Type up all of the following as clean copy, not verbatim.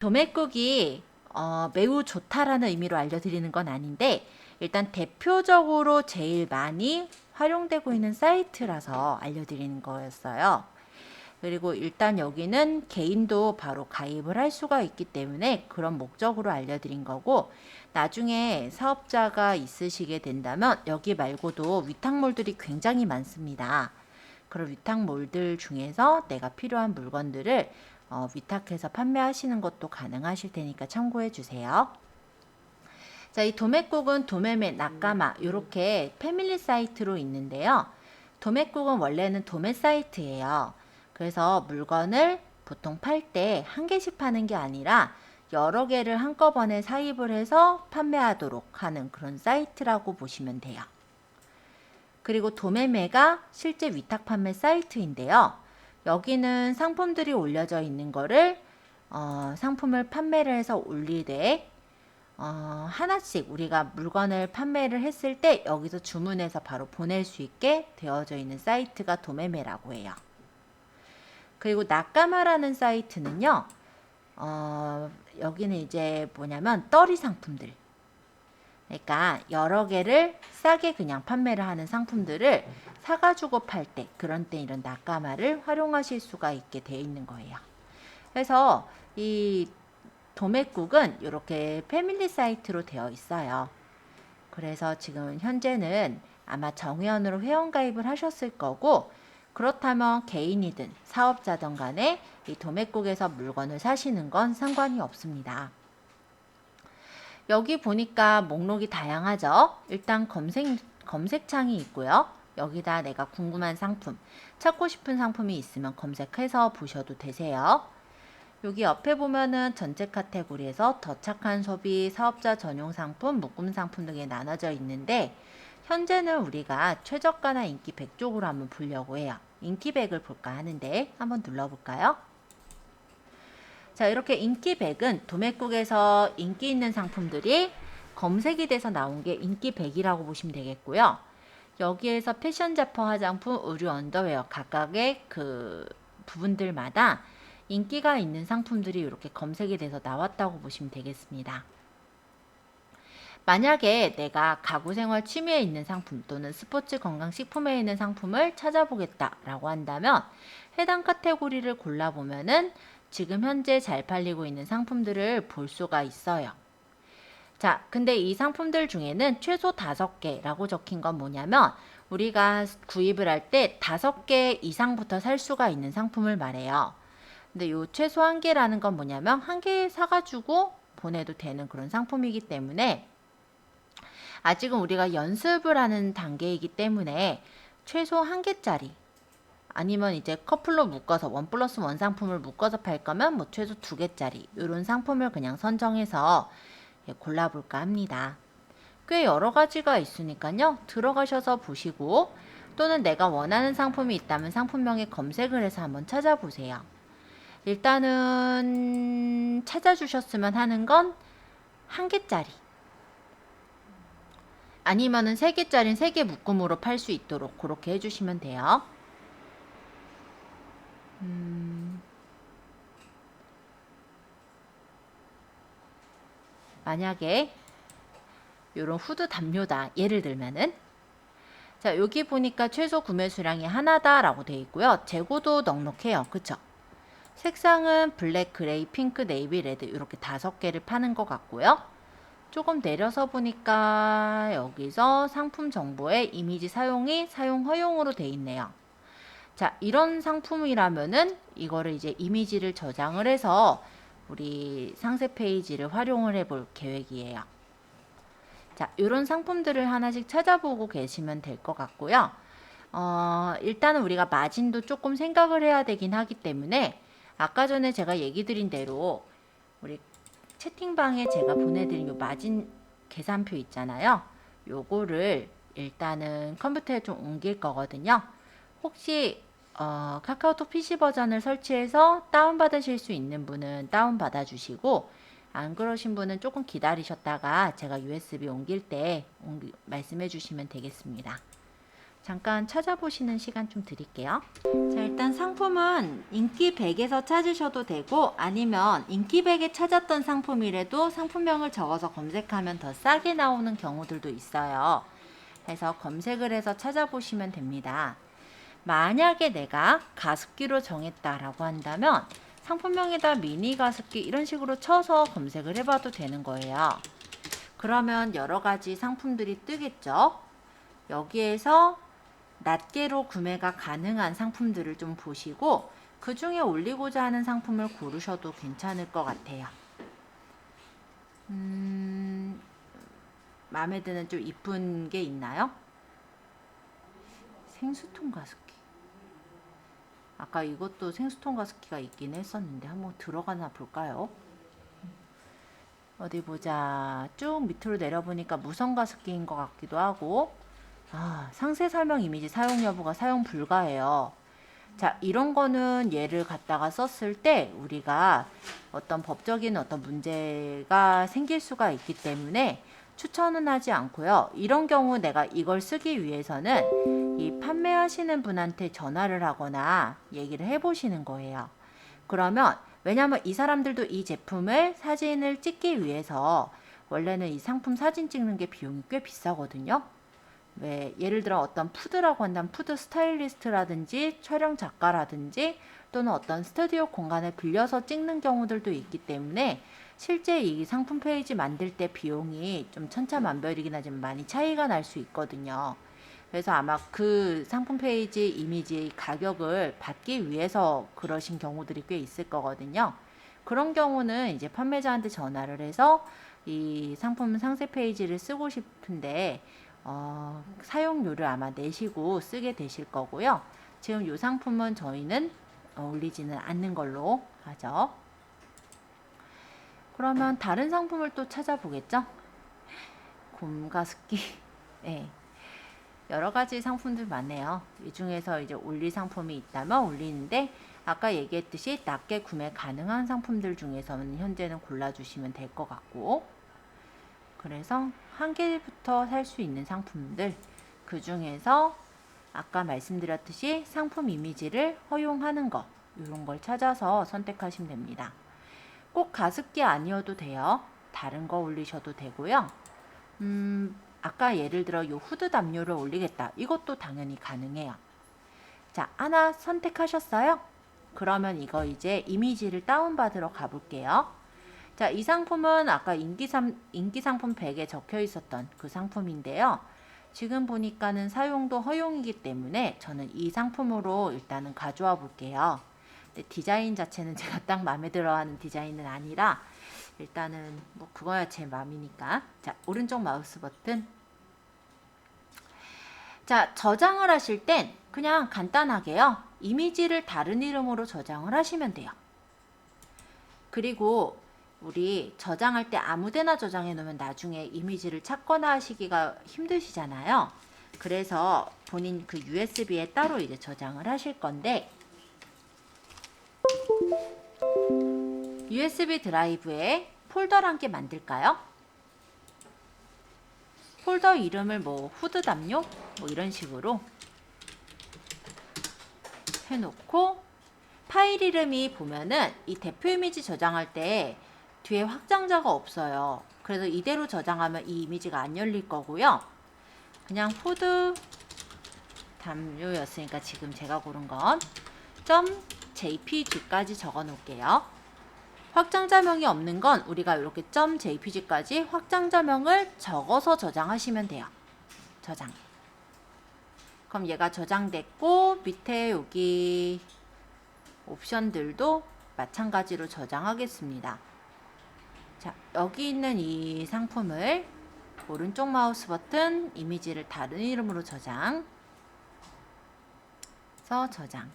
도매국이 매우 좋다라는 의미로 알려드리는 건 아닌데, 일단 대표적으로 제일 많이 활용되고 있는 사이트라서 알려드리는 거였어요. 그리고 일단 여기는 개인도 바로 가입을 할 수가 있기 때문에 그런 목적으로 알려드린 거고, 나중에 사업자가 있으시게 된다면 여기 말고도 위탁몰들이 굉장히 많습니다. 그런 위탁몰들 중에서 내가 필요한 물건들을 위탁해서 판매하시는 것도 가능하실 테니까 참고해 주세요. 자, 이 도매국은 도매매, 낙가마 이렇게 패밀리 사이트로 있는데요. 도매국은 원래는 도매 사이트예요. 그래서 물건을 보통 팔 때 한 개씩 파는 게 아니라 여러 개를 한꺼번에 사입을 해서 판매하도록 하는 그런 사이트라고 보시면 돼요. 그리고 도매매가 실제 위탁 판매 사이트인데요. 여기는 상품들이 올려져 있는 거를 상품을 판매를 해서 올리되 하나씩 우리가 물건을 판매를 했을 때 여기서 주문해서 바로 보낼 수 있게 되어져 있는 사이트가 도매매라고 해요. 그리고 낙가마라는 사이트는요. 여기는 이제 뭐냐면 떨이 상품들, 그러니까 여러 개를 싸게 그냥 판매를 하는 상품들을 사가지고 팔 때, 그런 때 이런 낙가마를 활용하실 수가 있게 되어 있는 거예요. 그래서 이 도매국은 이렇게 패밀리 사이트로 되어 있어요. 그래서 지금 현재는 아마 정회원으로 회원가입을 하셨을 거고, 그렇다면 개인이든 사업자든 간에 이 도매국에서 물건을 사시는 건 상관이 없습니다. 여기 보니까 목록이 다양하죠. 일단 검색창이 있고요. 여기다 내가 궁금한 상품, 찾고 싶은 상품이 있으면 검색해서 보셔도 되세요. 여기 옆에 보면은 전체 카테고리에서 더 착한 소비, 사업자 전용 상품, 묶음 상품 등에 나눠져 있는데, 현재는 우리가 최저가나 인기 100 쪽으로 한번 보려고 해요. 인기 100을 볼까 하는데 한번 눌러볼까요? 자, 이렇게 인기 100은 도매국에서 인기 있는 상품들이 검색이 돼서 나온 게 인기 100이라고 보시면 되겠고요. 여기에서 패션 잡화 화장품, 의류 언더웨어 각각의 그 부분들마다 인기가 있는 상품들이 이렇게 검색이 돼서 나왔다고 보시면 되겠습니다. 만약에 내가 가구생활 취미에 있는 상품 또는 스포츠 건강식품에 있는 상품을 찾아보겠다라고 한다면 해당 카테고리를 골라보면은 지금 현재 잘 팔리고 있는 상품들을 볼 수가 있어요. 자, 근데 이 상품들 중에는 최소 5개라고 적힌 건 뭐냐면 우리가 구입을 할 때 5개 이상부터 살 수가 있는 상품을 말해요. 근데 요 최소 1개라는 건 뭐냐면 1개 사가지고 보내도 되는 그런 상품이기 때문에 아직은 우리가 연습을 하는 단계이기 때문에 최소 1개짜리 아니면 이제 커플로 묶어서 1+1 상품을 묶어서 팔 거면 뭐 최소 2개짜리 이런 상품을 그냥 선정해서 골라볼까 합니다. 꽤 여러 가지가 있으니까요. 들어가셔서 보시고 또는 내가 원하는 상품이 있다면 상품명에 검색을 해서 한번 찾아보세요. 일단은 찾아주셨으면 하는 건 1개짜리 아니면은 3개짜리는 3개 묶음으로 팔 수 있도록 그렇게 해주시면 돼요. 만약에 요런 후드 담요다 예를 들면은 자, 여기 보니까 최소 구매 수량이 하나다 라고 되어 있고요. 재고도 넉넉해요. 그쵸? 색상은 블랙, 그레이, 핑크, 네이비, 레드 이렇게 5개를 파는 것 같고요. 조금 내려서 보니까 여기서 상품 정보에 이미지 사용이 사용 허용으로 되어 있네요. 자, 이런 상품이라면은 이거를 이제 이미지를 저장을 해서 우리 상세 페이지를 활용을 해볼 계획이에요. 자, 이런 상품들을 하나씩 찾아보고 계시면 될 것 같고요. 일단은 우리가 마진도 조금 생각을 해야 되긴 하기 때문에 아까 전에 제가 얘기 드린 대로 우리 채팅방에 제가 보내드린 요 마진 계산표 있잖아요. 요거를 일단은 컴퓨터에 좀 옮길 거거든요. 혹시 카카오톡 PC 버전을 설치해서 다운받으실 수 있는 분은 다운받아 주시고 안 그러신 분은 조금 기다리셨다가 제가 USB 옮길 때 말씀해 주시면 되겠습니다. 잠깐 찾아보시는 시간 좀 드릴게요. 자, 일단 상품은 인기 100에서 찾으셔도 되고 아니면 인기 100에 찾았던 상품이라도 상품명을 적어서 검색하면 더 싸게 나오는 경우들도 있어요. 그래서 검색을 해서 찾아보시면 됩니다. 만약에 내가 가습기로 정했다라고 한다면 상품명에다 미니 가습기 이런 식으로 쳐서 검색을 해봐도 되는 거예요. 그러면 여러 가지 상품들이 뜨겠죠. 여기에서 낱개로 구매가 가능한 상품들을 좀 보시고 그 중에 올리고자 하는 상품을 고르셔도 괜찮을 것 같아요. 마음에 드는 좀 이쁜 게 있나요? 생수통 가습기. 아까 이것도 생수통 가습기가 있긴 했었는데 한번 들어가나 볼까요? 어디 보자. 쭉 밑으로 내려보니까 무선 가습기인 것 같기도 하고 상세 설명 이미지 사용 여부가 사용 불가해요. 자, 이런 거는 얘를 갖다가 썼을 때 우리가 어떤 법적인 어떤 문제가 생길 수가 있기 때문에 추천은 하지 않고요. 이런 경우 내가 이걸 쓰기 위해서는 이 판매하시는 분한테 전화를 하거나 얘기를 해보시는 거예요. 그러면 왜냐하면 이 사람들도 이 제품을 사진을 찍기 위해서 원래는 이 상품 사진 찍는 게 비용이 꽤 비싸거든요. 왜 예를 들어 어떤 푸드라고 한다면 푸드 스타일리스트라든지 촬영 작가라든지 또는 어떤 스튜디오 공간을 빌려서 찍는 경우들도 있기 때문에 실제 이 상품 페이지 만들 때 비용이 좀 천차만별이긴 하지만 많이 차이가 날 수 있거든요. 그래서 아마 그 상품 페이지 이미지 가격을 받기 위해서 그러신 경우들이 꽤 있을 거거든요. 그런 경우는 이제 판매자한테 전화를 해서 이 상품 상세 페이지를 쓰고 싶은데 사용료를 아마 내시고 쓰게 되실 거고요. 지금 이 상품은 저희는 올리지는 않는 걸로 하죠. 그러면 다른 상품을 또 찾아보겠죠? 곰가습기. 네. 여러 가지 상품들 많네요. 이 중에서 이제 올릴 상품이 있다면 올리는데 아까 얘기했듯이 낮게 구매 가능한 상품들 중에서는 현재는 골라주시면 될 것 같고 그래서 한 개부터 살 수 있는 상품들 그 중에서 아까 말씀드렸듯이 상품 이미지를 허용하는 거 이런 걸 찾아서 선택하시면 됩니다. 꼭 가습기 아니어도 돼요. 다른 거 올리셔도 되고요. 아까 예를 들어 요 후드 담요를 올리겠다. 이것도 당연히 가능해요. 자, 하나 선택하셨어요? 그러면 이거 이제 이미지를 다운받으러 가볼게요. 자, 이 상품은 아까 인기 상품 100에 적혀 있었던 그 상품인데요. 지금 보니까는 사용도 허용이기 때문에 저는 이 상품으로 일단은 가져와 볼게요. 근데 디자인 자체는 제가 딱 마음에 들어 하는 디자인은 아니라 일단은 뭐 그거야 제 마음이니까. 자, 오른쪽 마우스 버튼. 자, 저장을 하실 땐 그냥 간단하게요. 이미지를 다른 이름으로 저장을 하시면 돼요. 그리고 우리 저장할 때 아무데나 저장해 놓으면 나중에 이미지를 찾거나 하시기가 힘드시잖아요. 그래서 본인 그 USB에 따로 이제 저장을 하실 건데 USB 드라이브에 폴더를 함께 만들까요? 폴더 이름을 뭐 후드 담요 뭐 이런 식으로 해놓고 파일 이름이 보면은 이 대표 이미지 저장할 때 뒤에 확장자가 없어요. 그래서 이대로 저장하면 이 이미지가 안 열릴 거고요. 그냥 후드 담요였으니까 지금 제가 고른 건 .jpg까지 적어 놓을게요. 확장자명이 없는 건 우리가 이렇게 .jpg까지 확장자명을 적어서 저장하시면 돼요. 저장. 그럼 얘가 저장됐고 밑에 여기 옵션들도 마찬가지로 저장하겠습니다. 자, 여기 있는 이 상품을 오른쪽 마우스 버튼 이미지를 다른 이름으로 저장. 저장.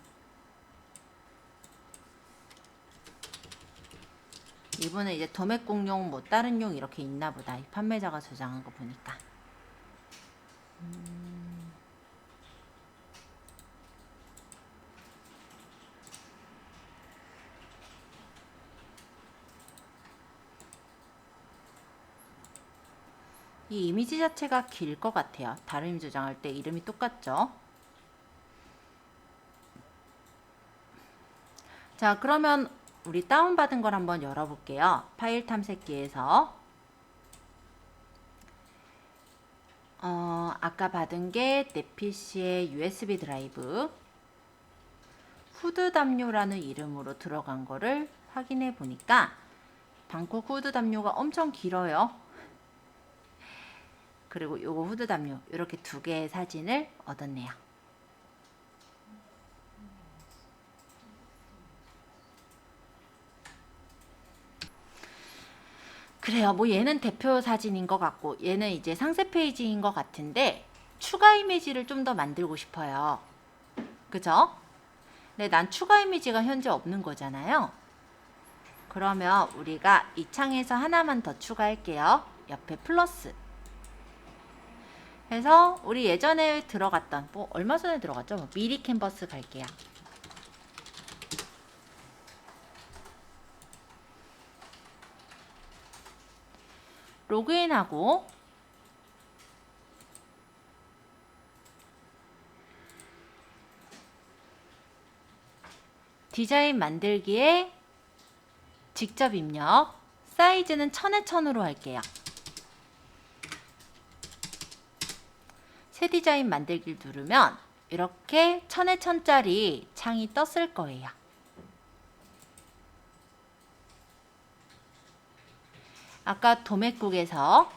이분은 이제 도매공용 뭐 다른 용 이렇게 있나 보다. 이 판매자가 저장한 거 보니까. 이 이미지 자체가 길 것 같아요. 다른 이미지 저장할 때 이름이 똑같죠? 자, 그러면 우리 다운받은 걸 한번 열어볼게요. 파일 탐색기에서 아까 받은 게 내 PC의 USB 드라이브 후드 담요라는 이름으로 들어간 거를 확인해 보니까 방콕 후드 담요가 엄청 길어요. 그리고 요거 후드 담요 이렇게 두 개의 사진을 얻었네요. 그래요. 뭐 얘는 대표 사진인 것 같고 얘는 이제 상세 페이지인 것 같은데 추가 이미지를 좀 더 만들고 싶어요. 그죠? 근데 난 추가 이미지가 현재 없는 거잖아요. 그러면 우리가 이 창에서 하나만 더 추가할게요. 옆에 플러스 해서 우리 예전에 들어갔던 뭐 얼마 전에 들어갔죠? 뭐 미리 캔버스 갈게요. 로그인하고 디자인 만들기에 직접 입력 사이즈는 1000에 1000으로 할게요. 새 디자인 만들기를 누르면 이렇게 1000에 1000짜리 창이 떴을 거예요. 아까 도매국에서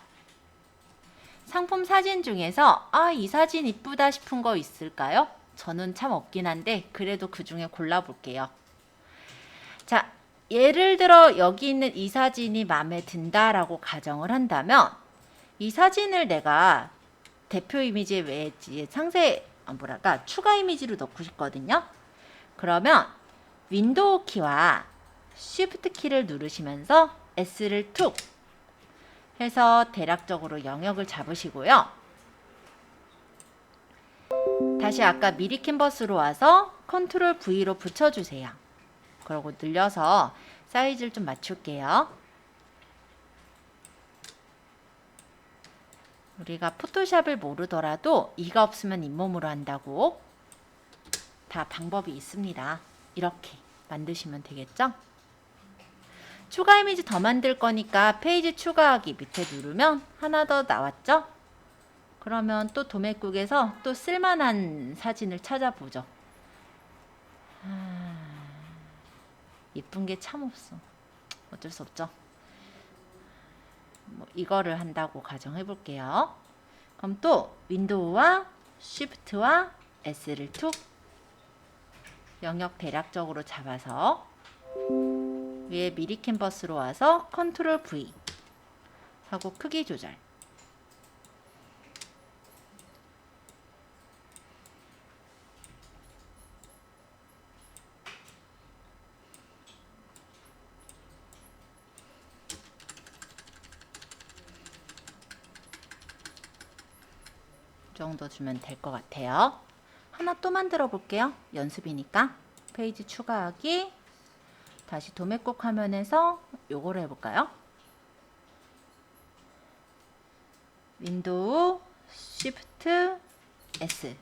상품 사진 중에서 이 사진 이쁘다 싶은 거 있을까요? 저는 참 없긴 한데 그래도 그 중에 골라볼게요. 자, 예를 들어 여기 있는 이 사진이 마음에 든다라고 가정을 한다면 이 사진을 내가 대표 이미지 외에 상세 추가 이미지로 넣고 싶거든요. 그러면 윈도우 키와 쉬프트 키를 누르시면서 S를 툭 해서 대략적으로 영역을 잡으시고요. 다시 아까 미리 캔버스로 와서 컨트롤 V로 붙여주세요. 그리고 늘려서 사이즈를 좀 맞출게요. 우리가 포토샵을 모르더라도 이가 없으면 잇몸으로 한다고 다 방법이 있습니다. 이렇게 만드시면 되겠죠? 추가 이미지 더 만들 거니까 페이지 추가하기 밑에 누르면 하나 더 나왔죠? 그러면 또 도매국에서 또 쓸만한 사진을 찾아보죠. 예쁜 게 참 없어. 어쩔 수 없죠. 뭐 이거를 한다고 가정해 볼게요. 그럼 또 윈도우와 쉬프트와 S를 툭 영역 대략적으로 잡아서 위에 미리 캔버스로 와서 컨트롤 V 하고 크기 조절. 이 정도 주면 될 것 같아요. 하나 또 만들어 볼게요. 연습이니까. 페이지 추가하기. 다시 도매국 화면에서 요거를 해볼까요? 윈도우 쉬프트 S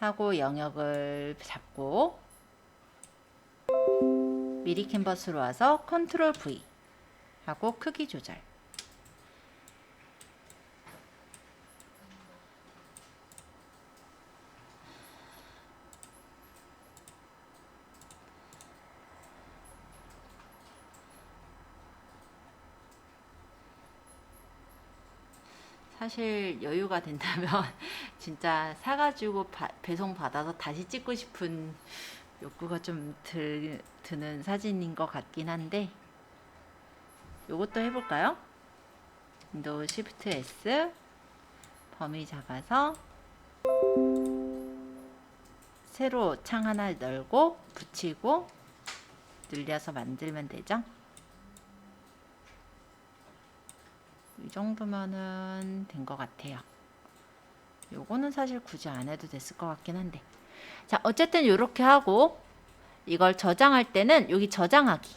하고 영역을 잡고 미리 캔버스로 와서 컨트롤 V 하고 크기 조절. 사실 여유가 된다면 진짜 사가지고 배송 받아서 다시 찍고 싶은 욕구가 좀 드는 사진인 것 같긴 한데 요것도 해볼까요? 윈도우 쉬프트 S 범위 잡아서 새로 창 하나 열고 붙이고 늘려서 만들면 되죠. 이 정도면은 된 것 같아요. 요거는 사실 굳이 안 해도 됐을 것 같긴 한데. 자, 어쨌든 이렇게 하고 이걸 저장할 때는 여기 저장하기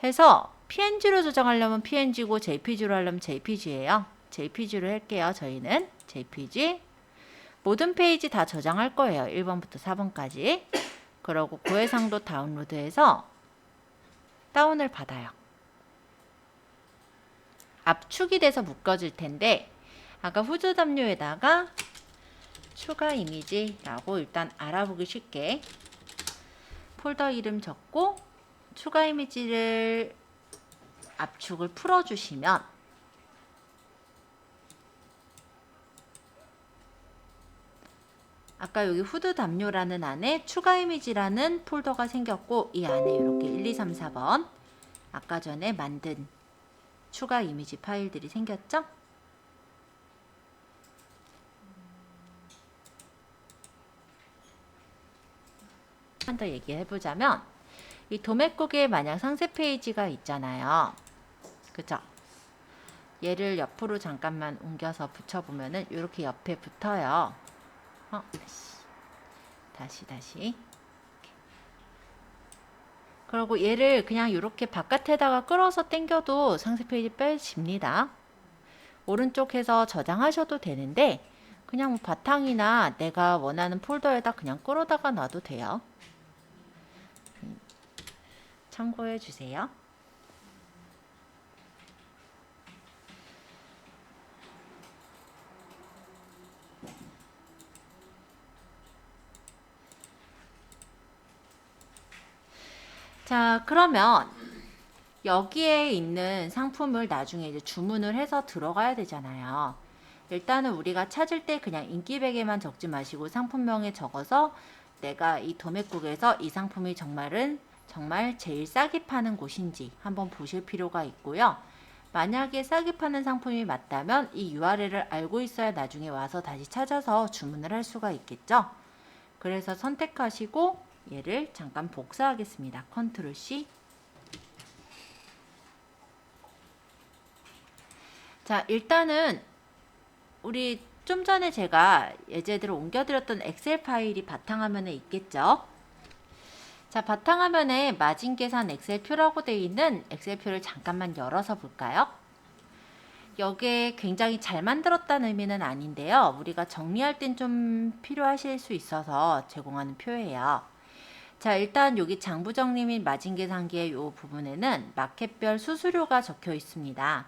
해서 PNG로 저장하려면 PNG고 JPG로 하려면 JPG예요. JPG로 할게요. 저희는 JPG. 모든 페이지 다 저장할 거예요. 1번부터 4번까지. 그러고 고해상도 다운로드해서 다운을 받아요. 압축이 돼서 묶어질 텐데 아까 후드 담요에다가 추가 이미지라고 일단 알아보기 쉽게 폴더 이름 적고 추가 이미지를 압축을 풀어주시면 아까 여기 후드 담요라는 안에 추가 이미지라는 폴더가 생겼고 이 안에 이렇게 1, 2, 3, 4번 아까 전에 만든 추가 이미지 파일들이 생겼죠? 한 번 더 얘기해보자면 이 도매국에 만약 상세 페이지가 있잖아요. 그죠? 얘를 옆으로 잠깐만 옮겨서 붙여보면은 이렇게 옆에 붙어요. 다시. 그리고 얘를 그냥 이렇게 바깥에다가 끌어서 당겨도 상세 페이지 빼집니다. 오른쪽에서 저장하셔도 되는데 그냥 바탕이나 내가 원하는 폴더에다 그냥 끌어다가 놔도 돼요. 참고해 주세요. 자, 그러면 여기에 있는 상품을 나중에 이제 주문을 해서 들어가야 되잖아요. 일단은 우리가 찾을 때 그냥 인기백에만 적지 마시고 상품명에 적어서 내가 이 도매국에서 이 상품이 정말 제일 싸게 파는 곳인지 한번 보실 필요가 있고요. 만약에 싸게 파는 상품이 맞다면 이 URL을 알고 있어야 나중에 와서 다시 찾아서 주문을 할 수가 있겠죠. 그래서 선택하시고 얘를 잠깐 복사하겠습니다. 컨트롤 C. 자, 일단은 우리 좀 전에 제가 예제대로 옮겨드렸던 엑셀 파일이 바탕화면에 있겠죠. 자, 바탕화면에 마진 계산 엑셀표라고 되어 있는 엑셀표를 잠깐만 열어서 볼까요? 여기에 굉장히 잘 만들었다는 의미는 아닌데요. 우리가 정리할 땐 좀 필요하실 수 있어서 제공하는 표예요. 자, 일단 여기 장부정리 및 마진계산기의 이 부분에는 마켓별 수수료가 적혀 있습니다.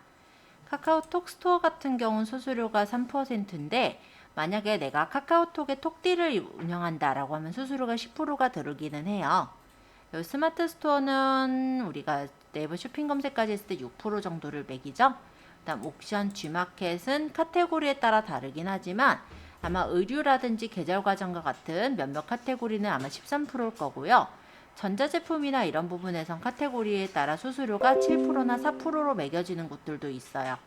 카카오톡 스토어 같은 경우는 수수료가 3%인데 만약에 내가 카카오톡의 톡딜을 운영한다라고 하면 수수료가 10%가 들기는 해요. 여기 스마트 스토어는 우리가 네이버 쇼핑 검색까지 했을 때 6% 정도를 매기죠. 그다음 옥션, G마켓은 카테고리에 따라 다르긴 하지만 아마 의류라든지 계절과정과 같은 몇몇 카테고리는 아마 13%일 거고요. 전자제품이나 이런 부분에선 카테고리에 따라 수수료가 7%나 4%로 매겨지는 곳들도 있어요.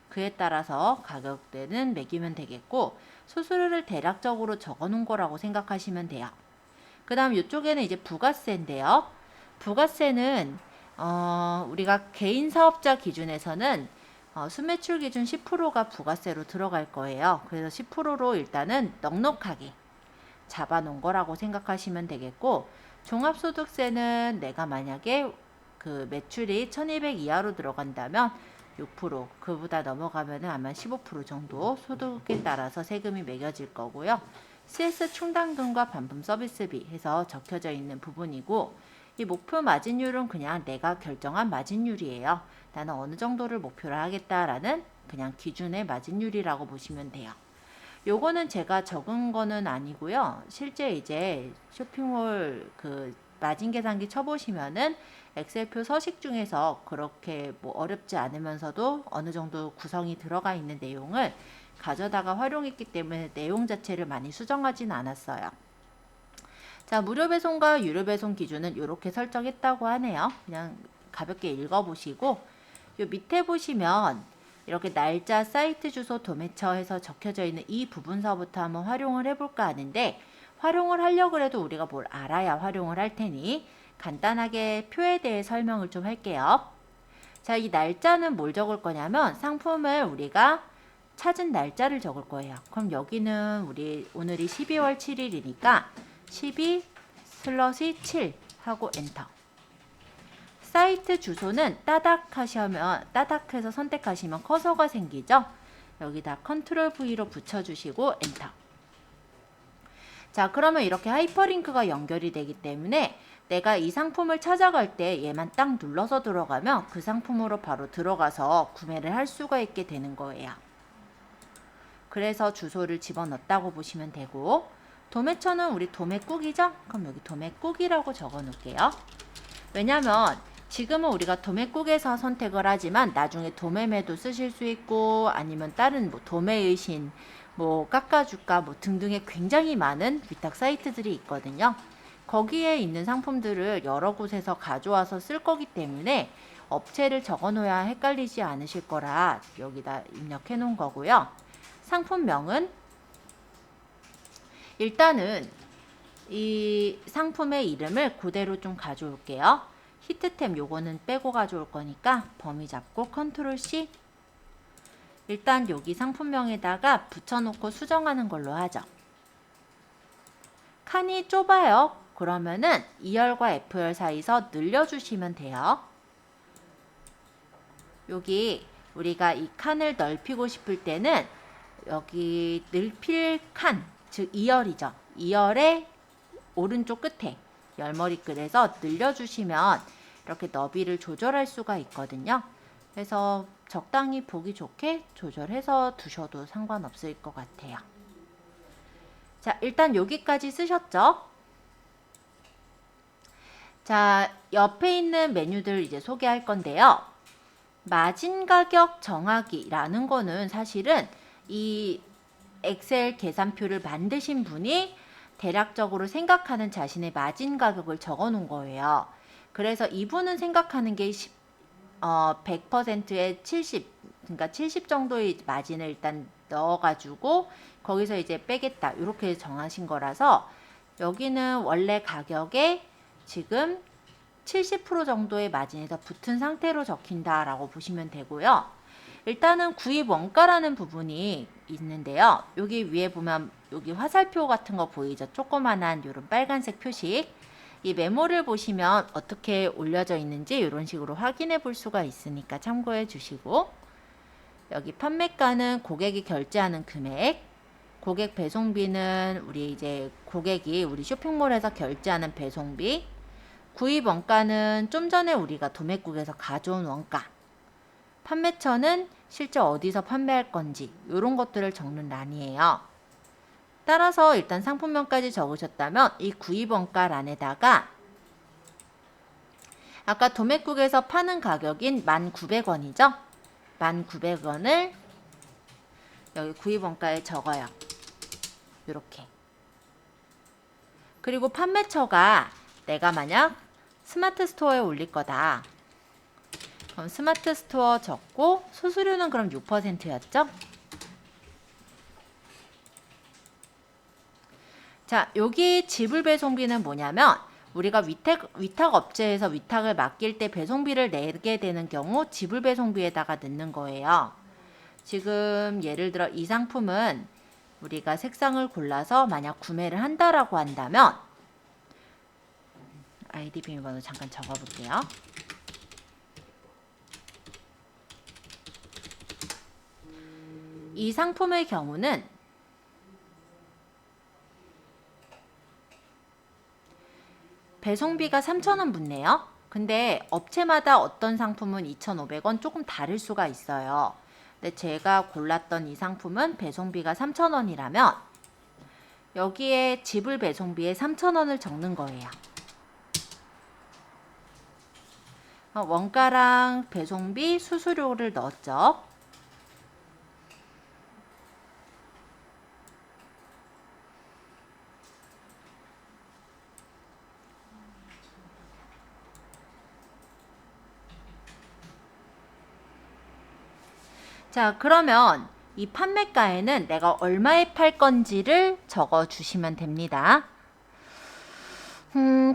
그에 따라서 가격대는 매기면 되겠고 수수료를 대략적으로 적어놓은 거라고 생각하시면 돼요. 그 다음 이쪽에는 이제 부가세인데요. 부가세는 우리가 개인 사업자 기준에서는 순매출 기준 10%가 부가세로 들어갈 거예요. 그래서 10%로 일단은 넉넉하게 잡아놓은 거라고 생각하시면 되겠고 종합소득세는 내가 만약에 그 매출이 1200 이하로 들어간다면 6%, 그보다 넘어가면 아마 15% 정도 소득에 따라서 세금이 매겨질 거고요. CS 충당금과 반품 서비스비 해서 적혀져 있는 부분이고 이 목표 마진율은 그냥 내가 결정한 마진율이에요. 나는 어느 정도를 목표로 하겠다라는 그냥 기준의 마진율이라고 보시면 돼요. 요거는 제가 적은 거는 아니고요. 실제 이제 쇼핑몰 그 마진 계산기 쳐보시면은 엑셀표 서식 중에서 그렇게 뭐 어렵지 않으면서도 어느 정도 구성이 들어가 있는 내용을 가져다가 활용했기 때문에 내용 자체를 많이 수정하진 않았어요. 자, 무료 배송과 유료 배송 기준은 이렇게 설정했다고 하네요. 그냥 가볍게 읽어보시고 요 밑에 보시면 이렇게 날짜, 사이트 주소, 도매처 해서 적혀져 있는 이 부분서부터 한번 활용을 해볼까 하는데 활용을 하려고 해도 우리가 뭘 알아야 활용을 할 테니 간단하게 표에 대해 설명을 좀 할게요. 자, 이 날짜는 뭘 적을 거냐면 상품을 우리가 찾은 날짜를 적을 거예요. 그럼 여기는 우리 오늘이 12월 7일이니까 12/7 하고 엔터. 사이트 주소는 따닥해서 선택하시면 커서가 생기죠. 여기다 컨트롤 V로 붙여주시고 엔터. 자, 그러면 이렇게 하이퍼링크가 연결이 되기 때문에 내가 이 상품을 찾아갈 때 얘만 딱 눌러서 들어가면 그 상품으로 바로 들어가서 구매를 할 수가 있게 되는 거예요. 그래서 주소를 집어넣었다고 보시면 되고, 도매처는 우리 도매국이죠? 그럼 여기 도매국이라고 적어 놓을게요. 왜냐면 지금은 우리가 도매국에서 선택을 하지만 나중에 도매매도 쓰실 수 있고 아니면 다른 뭐 도매의 신, 뭐 깎아줄까 뭐 등등의 굉장히 많은 위탁 사이트들이 있거든요. 거기에 있는 상품들을 여러 곳에서 가져와서 쓸 거기 때문에 업체를 적어 놓아야 헷갈리지 않으실 거라 여기다 입력해 놓은 거고요. 상품명은 일단은 이 상품의 이름을 그대로 좀 가져올게요. 히트템 요거는 빼고 가져올 거니까 범위 잡고 컨트롤 C. 일단 여기 상품명에다가 붙여놓고 수정하는 걸로 하죠. 칸이 좁아요. 그러면은 2열과 F열 사이에서 늘려주시면 돼요. 여기 우리가 이 칸을 넓히고 싶을 때는 여기 늘필 칸, 즉 2열이죠. 2열의 오른쪽 끝에 열머리글에서 늘려주시면 이렇게 너비를 조절할 수가 있거든요. 그래서 적당히 보기 좋게 조절해서 두셔도 상관없을 것 같아요. 자, 일단 여기까지 쓰셨죠? 자, 옆에 있는 메뉴들 이제 소개할 건데요. 마진 가격 정하기라는 거는 사실은 이 엑셀 계산표를 만드신 분이 대략적으로 생각하는 자신의 마진 가격을 적어 놓은 거예요. 그래서 이분은 생각하는 게 100%에 70, 그러니까 70 정도의 마진을 일단 넣어가지고 거기서 이제 빼겠다 이렇게 정하신 거라서 여기는 원래 가격에 지금 70% 정도의 마진이 더 붙은 상태로 적힌다라고 보시면 되고요. 일단은 구입 원가라는 부분이 있는데요. 여기 위에 보면 여기 화살표 같은 거 보이죠? 조그만한 이런 빨간색 표식. 이 메모를 보시면 어떻게 올려져 있는지 이런 식으로 확인해 볼 수가 있으니까 참고해 주시고, 여기 판매가는 고객이 결제하는 금액, 고객 배송비는 우리 이제 고객이 우리 쇼핑몰에서 결제하는 배송비, 구입 원가는 좀 전에 우리가 도매국에서 가져온 원가, 판매처는 실제 어디서 판매할 건지 이런 것들을 적는 란이에요. 따라서 일단 상품명까지 적으셨다면 이 구입원가란에다가 아까 도매국에서 파는 가격인 1,900원이죠. 1,900원을 여기 구입원가에 적어요. 이렇게. 그리고 판매처가 내가 만약 스마트 스토어에 올릴 거다. 그럼 스마트 스토어 적고 수수료는 그럼 6%였죠? 자, 여기 지불 배송비는 뭐냐면 우리가 위탁 업체에서 위탁을 맡길 때 배송비를 내게 되는 경우 지불 배송비에다가 넣는 거예요. 지금 예를 들어 이 상품은 우리가 색상을 골라서 만약 구매를 한다라고 한다면 아이디 비밀번호 잠깐 적어 볼게요. 이 상품의 경우는 배송비가 3,000원 붙네요. 근데 업체마다 어떤 상품은 2,500원 조금 다를 수가 있어요. 근데 제가 골랐던 이 상품은 배송비가 3,000원이라면 여기에 지불 배송비에 3,000원을 적는 거예요. 원가랑 배송비, 수수료를 넣었죠. 자, 그러면 이 판매가에는 내가 얼마에 팔 건지를 적어 주시면 됩니다.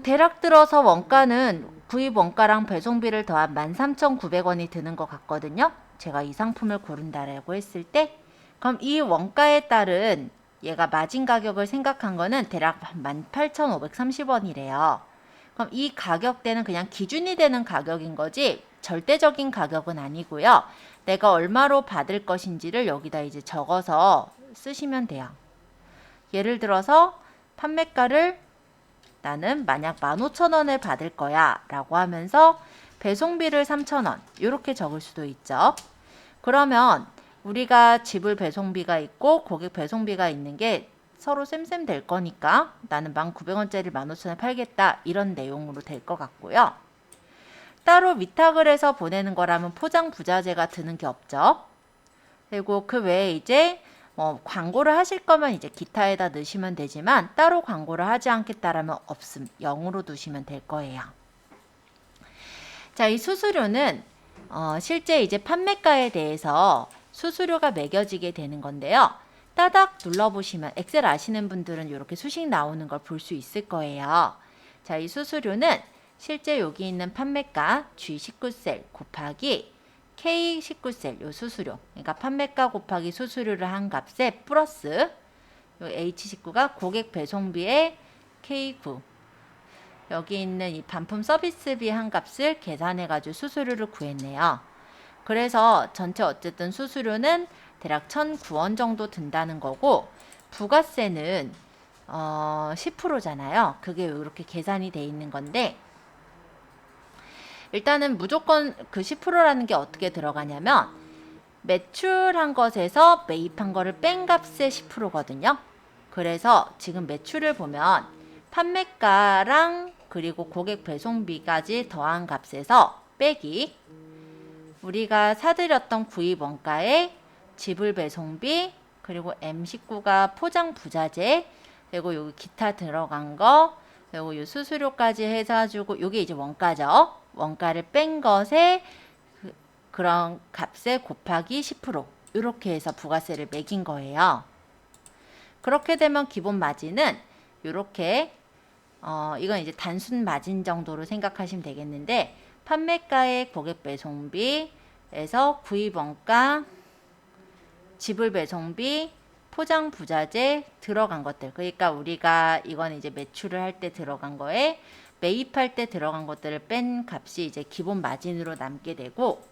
대략 들어서 원가는 구입 원가랑 배송비를 더한 13,900원이 드는 것 같거든요. 제가 이 상품을 고른다라고 했을 때 그럼 이 원가에 따른 얘가 마진 가격을 생각한 거는 대략 18,530원이래요. 그럼 이 가격대는 그냥 기준이 되는 가격인 거지 절대적인 가격은 아니고요. 내가 얼마로 받을 것인지를 여기다 이제 적어서 쓰시면 돼요. 예를 들어서 판매가를 나는 만약 15,000원을 받을 거야 라고 하면서 배송비를 3,000원 이렇게 적을 수도 있죠. 그러면 우리가 지불 배송비가 있고 고객 배송비가 있는 게 서로 쌤쌤 될 거니까 나는 1,900원짜리 15,000원에 팔겠다 이런 내용으로 될 것 같고요. 따로 위탁을 해서 보내는 거라면 포장 부자재가 드는 게 없죠. 그리고 그 외에 이제 광고를 하실 거면 이제 기타에다 넣으시면 되지만 따로 광고를 하지 않겠다라면 없음 0으로 두시면 될 거예요. 자, 이 수수료는 실제 이제 판매가에 대해서 수수료가 매겨지게 되는 건데요. 따닥 눌러보시면 엑셀 아시는 분들은 이렇게 수식 나오는 걸 볼 수 있을 거예요. 자, 이 수수료는 실제 여기 있는 판매가 G19셀 곱하기 K19셀 요 수수료, 그러니까 판매가 곱하기 수수료를 한 값에 플러스 요 H19가 고객 배송비의 K9 여기 있는 이 반품 서비스비 한 값을 계산해 가지고 수수료를 구했네요. 그래서 전체 어쨌든 수수료는 대략 1,009원 정도 든다는 거고 부가세는 10%잖아요. 그게 이렇게 계산이 돼 있는 건데 일단은 무조건 그 10%라는 게 어떻게 들어가냐면 매출한 것에서 매입한 거를 뺀 값의 10%거든요. 그래서 지금 매출을 보면 판매가랑 그리고 고객 배송비까지 더한 값에서 빼기 우리가 사들였던 구입 원가에 지불 배송비 그리고 M19가 포장 부자재 그리고 여기 기타 들어간 거 그리고 요 수수료까지 해가지고 요게 이제 원가죠. 원가를 뺀 것에 그런 값에 곱하기 10% 이렇게 해서 부가세를 매긴 거예요. 그렇게 되면 기본 마진은 이렇게 이건 이제 단순 마진 정도로 생각하시면 되겠는데 판매가의 고객 배송비에서 구입 원가, 지불 배송비, 포장 부자재 들어간 것들. 그러니까 우리가 이건 이제 매출을 할 때 들어간 거에 매입할 때 들어간 것들을 뺀 값이 이제 기본 마진으로 남게 되고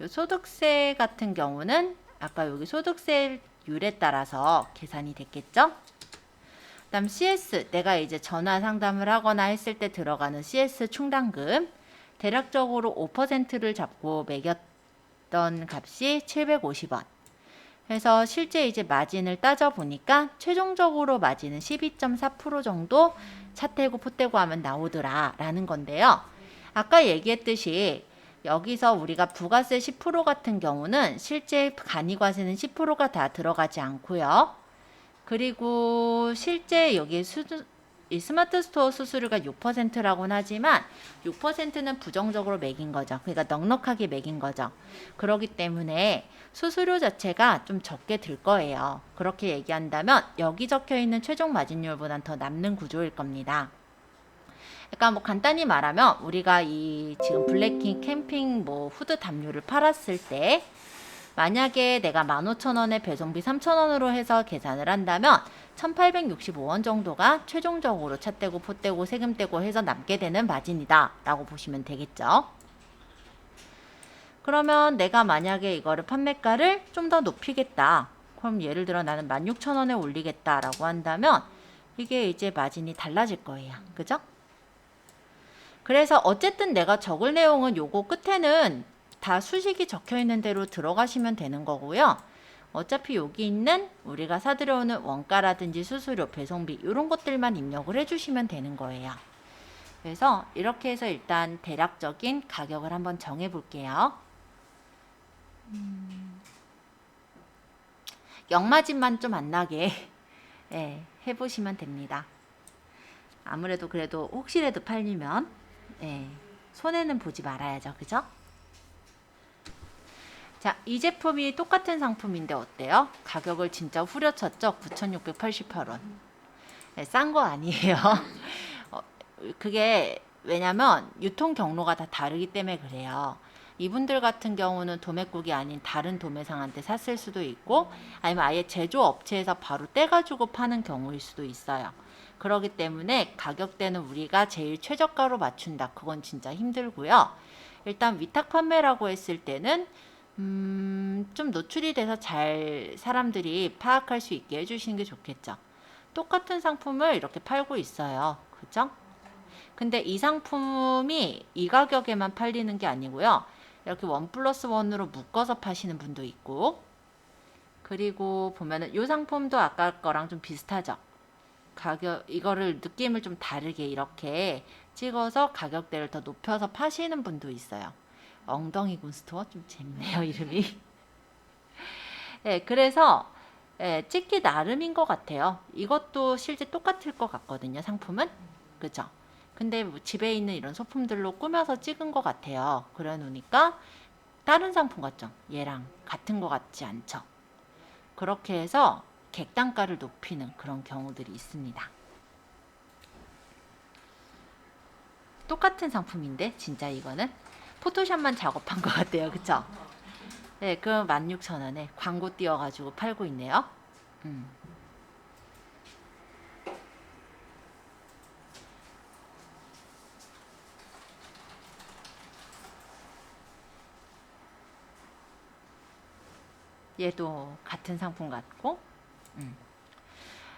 요 소득세 같은 경우는 아까 여기 소득세율에 따라서 계산이 됐겠죠? 그다음 CS 내가 이제 전화 상담을 하거나 했을 때 들어가는 CS 충당금 대략적으로 5%를 잡고 매겼던 값이 750원. 그래서 실제 이제 마진을 따져 보니까 최종적으로 마진은 12.4% 정도 차 떼고 포 떼고 하면 나오더라 라는 건데요. 아까 얘기했듯이 여기서 우리가 부가세 10% 같은 경우는 실제 간이과세는 10%가 다 들어가지 않고요. 그리고 실제 여기 이 스마트 스토어 수수료가 6%라고는 하지만 6%는 부정적으로 매긴 거죠. 그러니까 넉넉하게 매긴 거죠. 그렇기 때문에 수수료 자체가 좀 적게 들 거예요. 그렇게 얘기한다면 여기 적혀 있는 최종 마진율보단 더 남는 구조일 겁니다. 그러니까 뭐 간단히 말하면 우리가 이 지금 블랙킹 캠핑 뭐 후드 담요를 팔았을 때 만약에 내가 15,000원에 배송비 3,000원으로 해서 계산을 한다면 1,865원 정도가 최종적으로 차 떼고 포 떼고 세금 떼고 해서 남게 되는 마진이다 라고 보시면 되겠죠. 그러면 내가 만약에 이거를 판매가를 좀 더 높이겠다. 그럼 예를 들어 나는 16,000원에 올리겠다 라고 한다면 이게 이제 마진이 달라질 거예요. 그죠? 그래서 어쨌든 내가 적을 내용은 요거 끝에는 다 수식이 적혀 있는 대로 들어가시면 되는 거고요. 어차피 여기 있는 우리가 사들여오는 원가라든지 수수료, 배송비 이런 것들만 입력을 해주시면 되는 거예요. 그래서 이렇게 해서 일단 대략적인 가격을 한번 정해 볼게요. 역마진만 좀 안 나게 네, 해보시면 됩니다. 아무래도 그래도 혹시라도 팔리면 네, 손해는 보지 말아야죠. 그죠? 자, 이 제품이 똑같은 상품인데 어때요? 가격을 진짜 후려쳤죠? 9,688원. 네, 싼 거 아니에요. 그게 왜냐면 유통 경로가 다 다르기 때문에 그래요. 이분들 같은 경우는 도매국이 아닌 다른 도매상한테 샀을 수도 있고 아니면 아예 제조업체에서 바로 떼가지고 파는 경우일 수도 있어요. 그러기 때문에 가격대는 우리가 제일 최저가로 맞춘다. 그건 진짜 힘들고요. 일단 위탁 판매라고 했을 때는 좀 노출이 돼서 잘 사람들이 파악할 수 있게 해주시는 게 좋겠죠. 똑같은 상품을 이렇게 팔고 있어요. 그죠? 근데 이 상품이 이 가격에만 팔리는 게 아니고요. 이렇게 1+1으로 묶어서 파시는 분도 있고, 그리고 보면은 이 상품도 아까 거랑 좀 비슷하죠. 가격, 이거를 느낌을 좀 다르게 이렇게 찍어서 가격대를 더 높여서 파시는 분도 있어요. 엉덩이 군 스토어 좀 재밌네요, 이름이. 네, 그래서 찍기 나름인 것 같아요. 이것도 실제 똑같을 것 같거든요, 상품은. 그죠? 근데 뭐 집에 있는 이런 소품들로 꾸며서 찍은 것 같아요. 그래 놓으니까 다른 상품 같죠? 얘랑 같은 것 같지 않죠? 그렇게 해서 객단가를 높이는 그런 경우들이 있습니다. 똑같은 상품인데 진짜 이거는 포토샵만 작업한 것 같아요. 그쵸? 네, 그 16,000원에 광고 띄워가지고 팔고 있네요. 얘도 같은 상품 같고.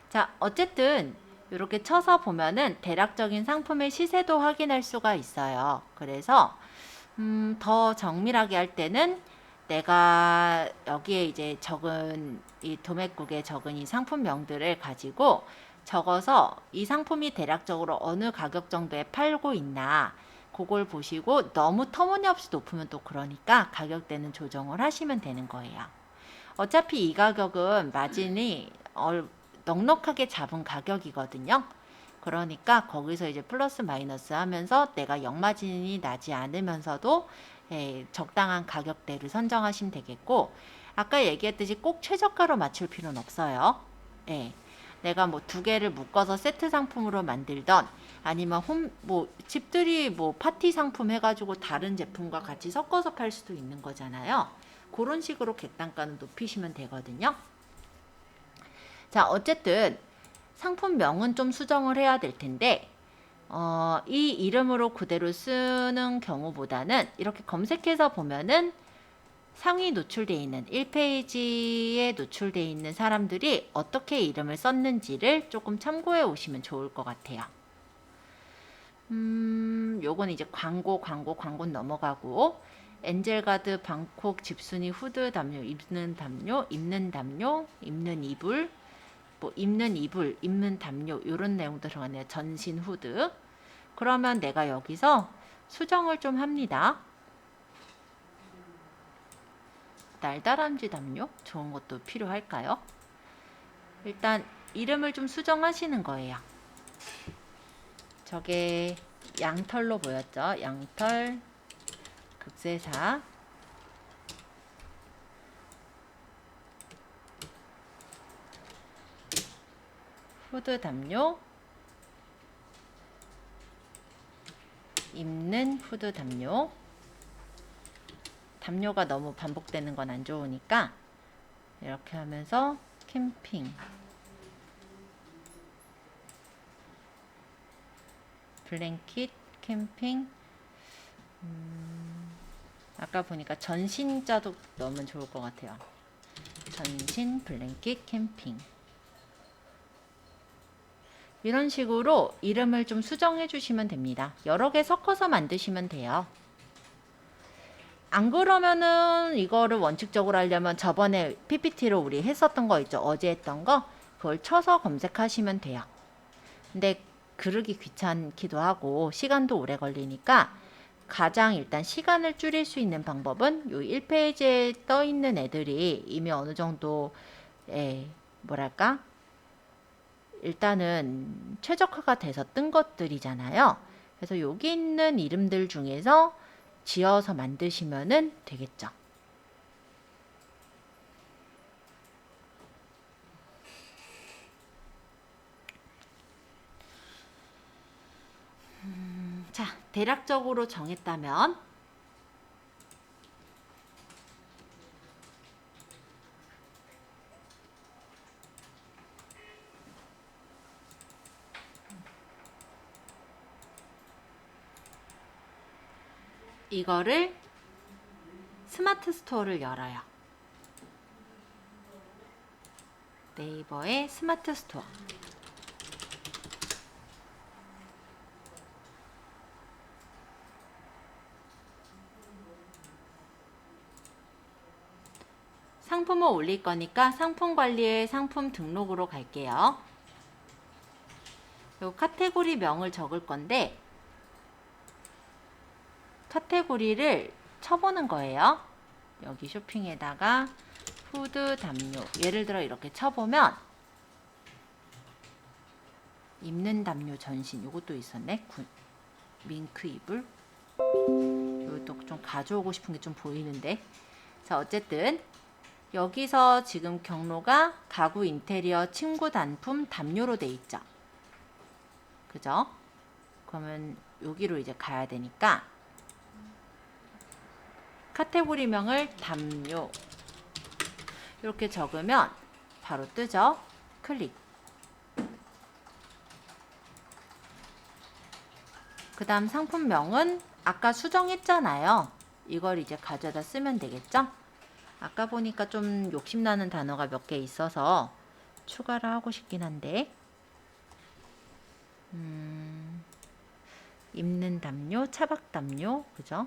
자, 어쨌든 이렇게 쳐서 보면은 대략적인 상품의 시세도 확인할 수가 있어요. 그래서 더 정밀하게 할 때는 내가 여기에 이제 적은 이 도매국에 적은 이 상품명들을 가지고 적어서 이 상품이 대략적으로 어느 가격 정도에 팔고 있나 그걸 보시고 너무 터무니없이 높으면 또 그러니까 가격대는 조정을 하시면 되는 거예요. 어차피 이 가격은 마진이 넉넉하게 잡은 가격이거든요. 그러니까 거기서 이제 플러스 마이너스 하면서 내가 역마진이 나지 않으면서도 적당한 가격대를 선정하시면 되겠고, 아까 얘기했듯이 꼭 최저가로 맞출 필요는 없어요. 예. 내가 뭐 두 개를 묶어서 세트 상품으로 만들던 아니면 집들이 뭐 파티 상품 해가지고 다른 제품과 같이 섞어서 팔 수도 있는 거잖아요. 그런 식으로 객단가는 높이시면 되거든요. 자, 어쨌든 상품명은 좀 수정을 해야 될 텐데 이 이름으로 그대로 쓰는 경우보다는 이렇게 검색해서 보면은 상위 노출되어 있는 1페이지에 노출되어 있는 사람들이 어떻게 이름을 썼는지를 조금 참고해 오시면 좋을 것 같아요. 요건 이제 광고는 넘어가고, 엔젤가드, 방콕, 집순이, 후드 담요, 입는 담요, 입는 담요, 입는 이불, 뭐 입는 이불, 입는 담요 이런 내용도 들어가네요. 전신 후드. 그러면 내가 여기서 수정을 좀 합니다. 날다람쥐 담요? 좋은 것도 필요할까요? 일단 이름을 좀 수정하시는 거예요. 저게 양털로 보였죠? 양털 극세사. 후드 담요, 입는 후드 담요. 담요가 너무 반복되는 건 안 좋으니까 이렇게 하면서 캠핑, 블랭킷, 캠핑. 아까 보니까 전신자도 넣으면 좋을 것 같아요. 전신, 블랭킷, 캠핑. 이런 식으로 이름을 좀 수정해 주시면 됩니다. 여러 개 섞어서 만드시면 돼요. 안 그러면은 이거를 원칙적으로 하려면 저번에 PPT로 우리 했었던 거 있죠. 어제 했던 거. 그걸 쳐서 검색하시면 돼요. 근데 그러기 귀찮기도 하고 시간도 오래 걸리니까 가장 일단 시간을 줄일 수 있는 방법은 요 1페이지에 떠 있는 애들이 이미 어느 정도 뭐랄까? 일단은 최적화가 돼서 뜬 것들이잖아요. 그래서 여기 있는 이름들 중에서 지어서 만드시면 되겠죠. 자, 대략적으로 정했다면 이거를 스마트 스토어를 열어요. 네이버의 스마트 스토어. 상품을 올릴 거니까 상품 관리에 상품 등록으로 갈게요. 요 카테고리 명을 적을 건데 카테고리를 쳐보는 거예요. 여기 쇼핑에다가 푸드 담요, 예를 들어 이렇게 쳐보면 입는 담요 전신, 요것도 있었네. 밍크 이불, 요것도 좀 가져오고 싶은 게 좀 보이는데. 자, 어쨌든 여기서 지금 경로가 가구 인테리어 침구 단품 담요로 돼 있죠. 그죠? 그러면 여기로 이제 가야 되니까 카테고리명을 담요 이렇게 적으면 바로 뜨죠. 클릭. 그 다음 상품명은 아까 수정했잖아요. 이걸 이제 가져다 쓰면 되겠죠. 아까 보니까 좀 욕심나는 단어가 몇 개 있어서 추가를 하고 싶긴 한데 입는 담요, 차박 담요, 그죠?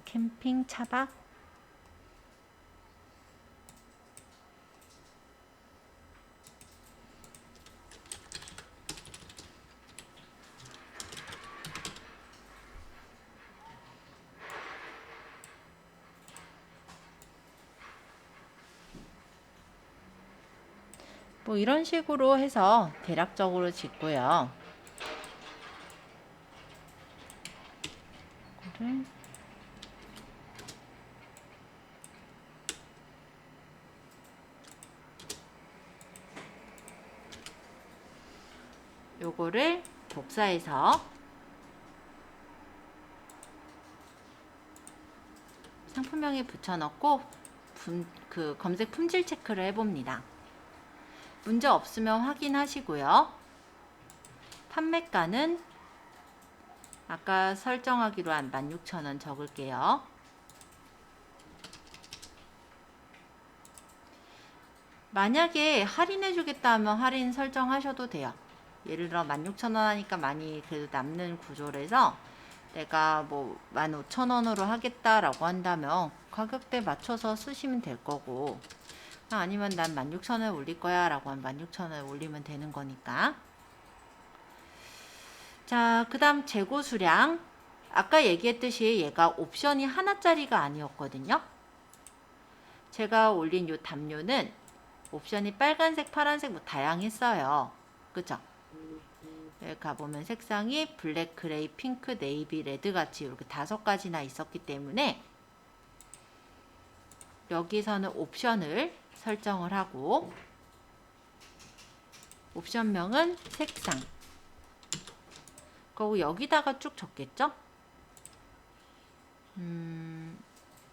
캠핑 차박, 뭐 이런 식으로 해서 대략적으로 짓고요. 요거를 복사해서 상품명에 붙여넣고 그 검색 품질 체크를 해봅니다. 문제 없으면 확인하시고요. 판매가는 아까 설정하기로 한 16,000원 적을게요. 만약에 할인해 주겠다 하면 할인 설정하셔도 돼요. 예를 들어 16,000원 하니까 많이 그래도 남는 구조라서 내가 뭐 15,000원으로 하겠다라고 한다면 가격대 맞춰서 쓰시면 될 거고, 아니면 난 16,000원 올릴 거야 라고 하면 16,000원 올리면 되는 거니까. 자, 그 다음 재고 수량. 아까 얘기했듯이 얘가 옵션이 하나짜리가 아니었거든요. 제가 올린 요 담요는 옵션이 빨간색, 파란색 뭐 다양했어요. 그죠? 여기 가보면 색상이 블랙, 그레이, 핑크, 네이비, 레드 같이 이렇게 5가지나 있었기 때문에 여기서는 옵션을 설정을 하고 옵션명은 색상 그리고 여기다가 쭉 적겠죠?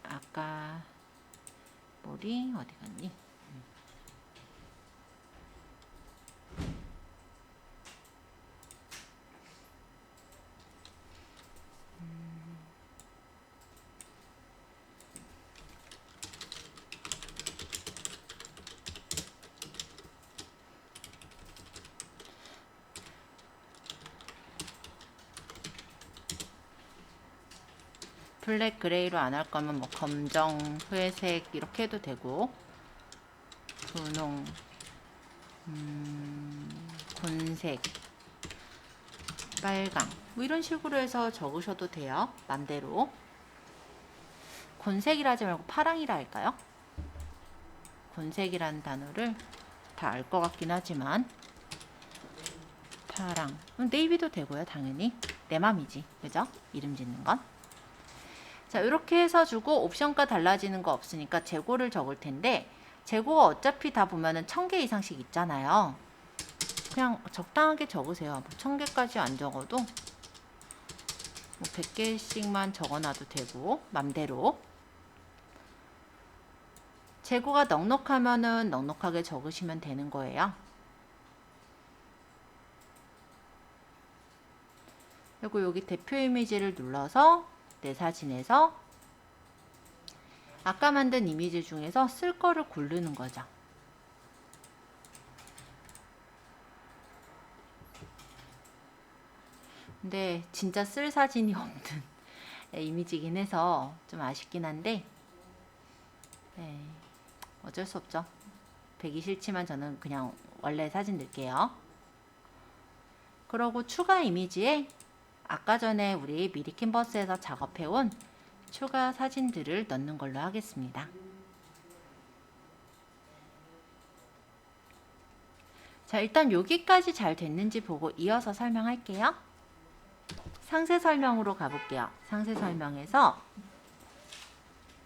아까 머리 어디 갔니? 블랙, 그레이로 안 할 거면 뭐 검정, 회색 이렇게 해도 되고, 분홍, 곤색, 빨강 뭐 이런 식으로 해서 적으셔도 돼요. 맘대로. 곤색이라 하지 말고 파랑이라 할까요? 곤색이라는 단어를 다 알 것 같긴 하지만 파랑, 네이비도 되고요. 당연히 내 맘이지, 그죠? 이름 짓는 건. 자, 이렇게 해서 주고 옵션가 달라지는 거 없으니까 재고를 적을 텐데, 재고가 어차피 다 보면은 1000개 이상씩 있잖아요. 그냥 적당하게 적으세요. 뭐 1000개까지 안 적어도 뭐 100개씩만 적어놔도 되고, 맘대로. 재고가 넉넉하면은 넉넉하게 적으시면 되는 거예요. 그리고 여기 대표 이미지를 눌러서 내 사진에서 아까 만든 이미지 중에서 쓸 거를 고르는 거죠. 근데 진짜 쓸 사진이 없는 이미지긴 해서 좀 아쉽긴 한데, 네, 어쩔 수 없죠. 배기 싫지만 저는 그냥 원래 사진 넣을게요. 그러고 추가 이미지에 아까 전에 우리 미리 캔버스에서 작업해온 추가 사진들을 넣는 걸로 하겠습니다. 자, 일단 여기까지 잘 됐는지 보고 이어서 설명할게요. 상세 설명으로 가볼게요. 상세 설명에서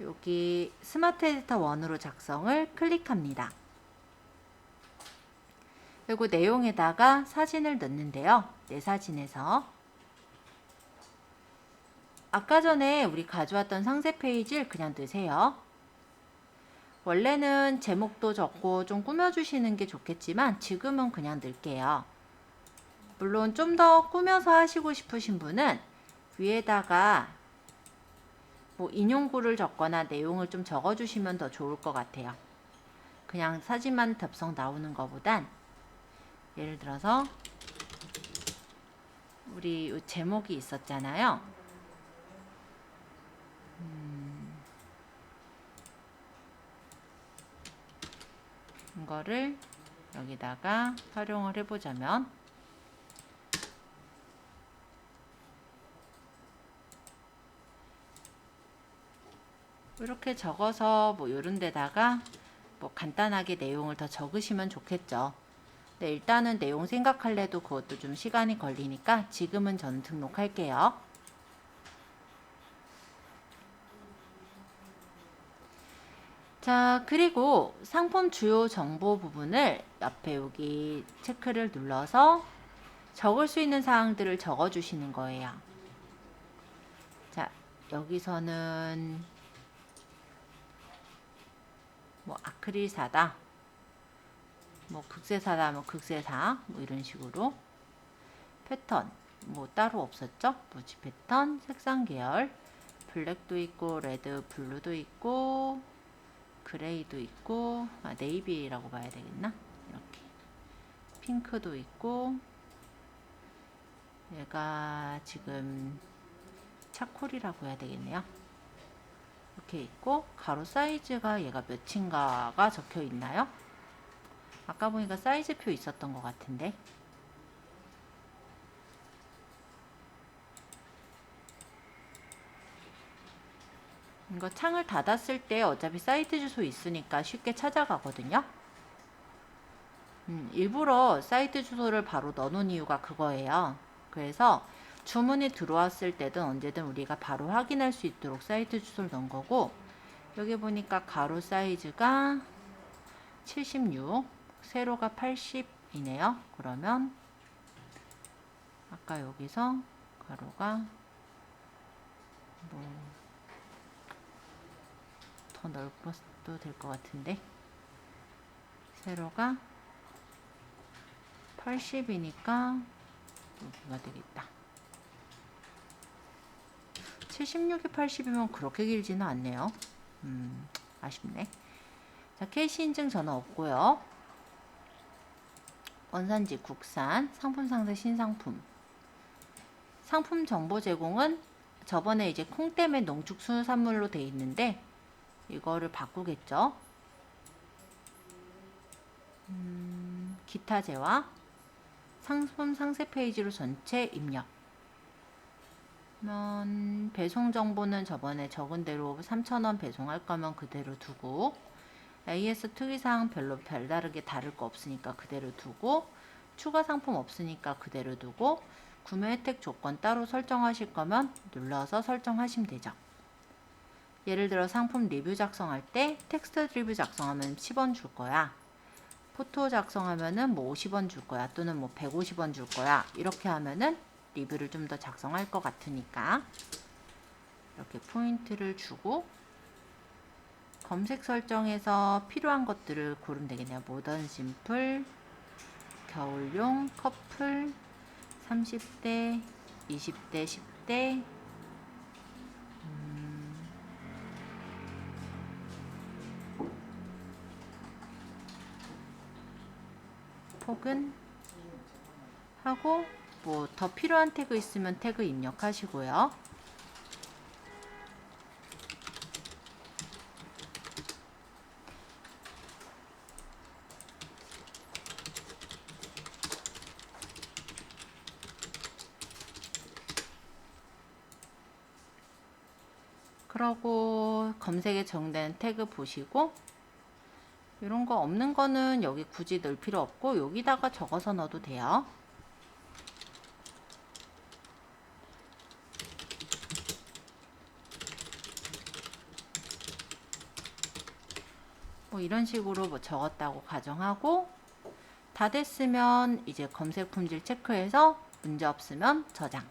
여기 스마트 에디터 1으로 작성을 클릭합니다. 그리고 내용에다가 사진을 넣는데요. 내 사진에서 아까 전에 우리 가져왔던 상세 페이지를 그냥 넣으세요. 원래는 제목도 적고 좀 꾸며주시는 게 좋겠지만 지금은 그냥 넣을게요. 물론 좀 더 꾸며서 하시고 싶으신 분은 위에다가 뭐 인용구를 적거나 내용을 좀 적어주시면 더 좋을 것 같아요. 그냥 사진만 덥석 나오는 것보단 예를 들어서 우리 이 제목이 있었잖아요. 이거를 여기다가 활용을 해보자면 이렇게 적어서 뭐 이런 데다가 뭐 간단하게 내용을 더 적으시면 좋겠죠. 네, 일단은 내용 생각할래도 그것도 좀 시간이 걸리니까 지금은 저는 등록할게요. 자, 그리고 상품 주요 정보 부분을 옆에 여기 체크를 눌러서 적을 수 있는 사항들을 적어 주시는 거예요. 자, 여기서는 뭐 아크릴사다, 뭐 극세사다, 뭐 극세사, 뭐 이런 식으로 패턴 뭐 따로 없었죠? 무지 패턴, 색상 계열, 블랙도 있고 레드, 블루도 있고 그레이도 있고, 아, 네이비라고 봐야 되겠나? 이렇게 핑크도 있고, 얘가 지금 차콜이라고 해야 되겠네요. 이렇게 있고, 가로 사이즈가 얘가 몇인가가 적혀 있나요? 아까 보니까 사이즈표 있었던 것 같은데. 이거 창을 닫았을 때 어차피 사이트 주소 있으니까 쉽게 찾아가거든요. 일부러 사이트 주소를 바로 넣어놓은 이유가 그거예요. 그래서 주문이 들어왔을 때든 언제든 우리가 바로 확인할 수 있도록 사이트 주소를 넣은 거고, 여기 보니까 가로 사이즈가 76, 세로가 80이네요. 그러면 아까 여기서 가로가 뭐 더 넓어도 될 것 같은데, 세로가 80이니까 여기가 되겠다. 76이 80이면 그렇게 길지는 않네요. 아쉽네. 자, 캐시 인증 저는 없고요. 원산지 국산, 상품 상세 신상품. 상품 정보 제공은 저번에 이제 콩 때문에 농축 수산물로 돼 있는데 이거를 바꾸겠죠. 기타 재화, 상품 상세 페이지로 전체 입력. 배송 정보는 저번에 적은 대로 3,000원 배송할 거면 그대로 두고, AS 특이사항 별로 별다르게 다를 거 없으니까 그대로 두고, 추가 상품 없으니까 그대로 두고, 구매 혜택 조건 따로 설정하실 거면 눌러서 설정하시면 되죠. 예를 들어 상품 리뷰 작성할 때 텍스트 리뷰 작성하면 10원 줄 거야. 포토 작성하면은 뭐 50원 줄 거야. 또는 뭐 150원 줄 거야. 이렇게 하면은 리뷰를 좀 더 작성할 것 같으니까 이렇게 포인트를 주고, 검색 설정에서 필요한 것들을 고르면 되겠네요. 모던 심플, 겨울용, 커플, 30대, 20대, 10대, 폭은 하고 뭐 더 필요한 태그 있으면 태그 입력하시고요. 그러고 검색에 적용되는 태그 보시고 이런 거 없는 거는 여기 굳이 넣을 필요 없고 여기다가 적어서 넣어도 돼요. 뭐 이런 식으로 뭐 적었다고 가정하고 다 됐으면 이제 검색 품질 체크해서 문제 없으면 저장.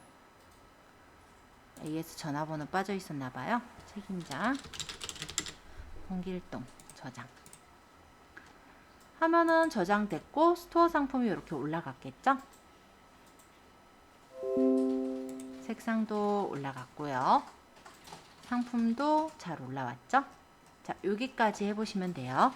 AS 전화번호 빠져 있었나 봐요. 책임자 홍길동 저장 하면은 저장됐고 스토어 상품이 이렇게 올라갔겠죠. 색상도 올라갔고요. 상품도 잘 올라왔죠. 자, 여기까지 해보시면 돼요.